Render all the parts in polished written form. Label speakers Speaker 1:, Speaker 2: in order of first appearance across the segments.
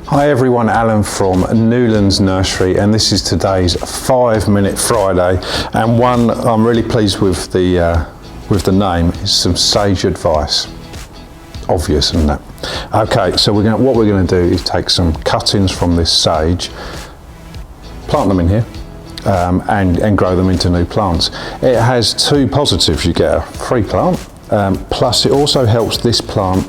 Speaker 1: Hi everyone, Alan from Newlands Nursery, and this is today's 5-minute Friday, and one I'm really pleased with the name is some sage advice. Obvious, isn't it? Okay, so what we're going to do is take some cuttings from this sage, plant them in here, and grow them into new plants. It has two positives. You get a free plant, plus it also helps this plant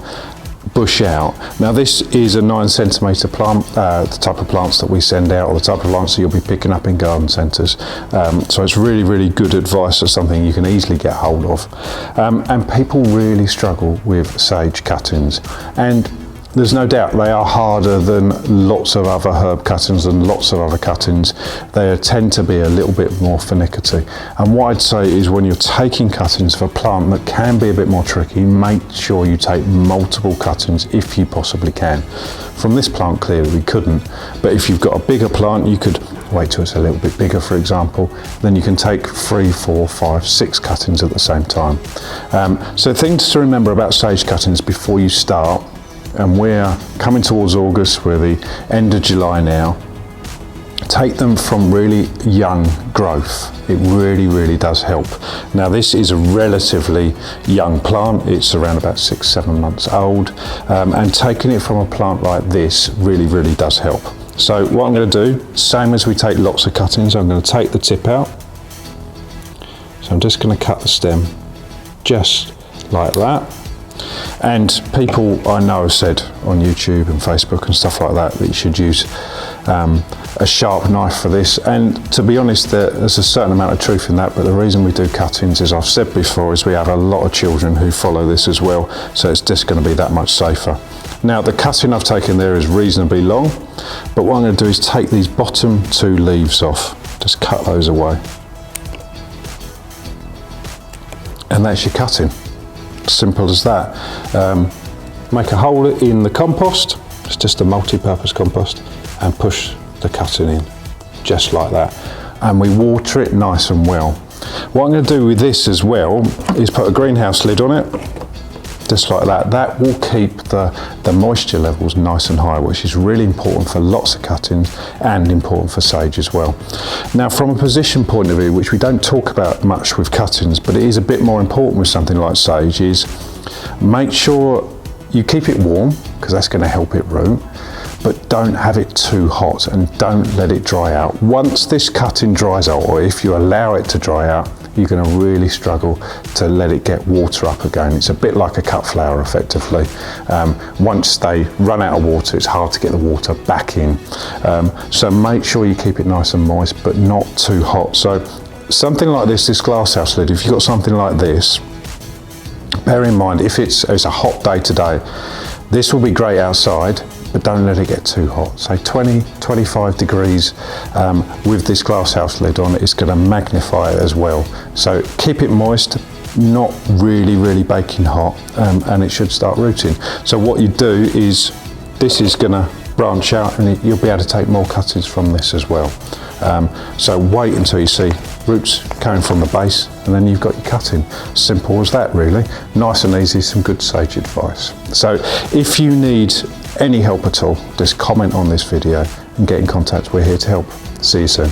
Speaker 1: bush out. Now this is a 9-centimetre plant, the type of plants that we send out, or the type of plants that you'll be picking up in garden centres. So it's really good advice, or something you can easily get hold of. And people really struggle with sage cuttings, and there's no doubt they are harder than lots of other herb cuttings and lots of other cuttings. They tend to be a little bit more finicky. And what I'd say is, when you're taking cuttings for a plant that can be a bit more tricky, make sure you take multiple cuttings if you possibly can. From this plant, clearly we couldn't, but if you've got a bigger plant, you could wait till it's a little bit bigger, for example, then you can take 3, 4, 5, 6 cuttings at the same time. So things to remember about sage cuttings before you start, and we're coming towards August, we're the end of July now. Take them from really young growth. It really does help. Now this is a relatively young plant, it's around about 6-7 months old, and taking it from a plant like this really does help. So what I'm going to do, same as we take lots of cuttings, I'm going to take the tip out. So I'm just going to cut the stem just like that. And people I know have said on YouTube and Facebook and stuff like that you should use a sharp knife for this, and to be honest, there's a certain amount of truth in that, but the reason we do cuttings, as I've said before, is we have a lot of children who follow this as well, so it's just going to be that much safer. Now the cutting I've taken there is reasonably long, but what I'm going to do is take these bottom 2 leaves off, just cut those away, and that's your cutting. Simple as that. Make a hole in the compost, it's just a multi-purpose compost, and push the cutting in just like that, and we water it nice and well. What I'm going to do with this as well is put a greenhouse lid on it, just like that. That will keep the moisture levels nice and high, which is really important for lots of cuttings and important for sage as well. Now from a position point of view, which we don't talk about much with cuttings, but it is a bit more important with something like sage, is make sure you keep it warm, because that's going to help it root, but don't have it too hot and don't let it dry out. Once this cutting dries out, or if you allow it to dry out, you're going to really struggle to let it get water up again. It's a bit like a cut flower effectively. Once they run out of water, it's hard to get the water back in. So make sure you keep it nice and moist, but not too hot. So something like this glasshouse lid, if you've got something like this, bear in mind, if it's a hot day today, this will be great outside, but don't let it get too hot. Say 20-25 degrees with this glasshouse lid on, it's going to magnify it as well. So keep it moist, not really baking hot, and it should start rooting. So what you do is, this is going to branch out, and you'll be able to take more cuttings from this as well. So wait until you see roots coming from the base, and then you've got your cutting. Simple as that, really. Nice and easy, some good sage advice. So if you need any help at all, just comment on this video and get in contact. We're here to help. See you soon.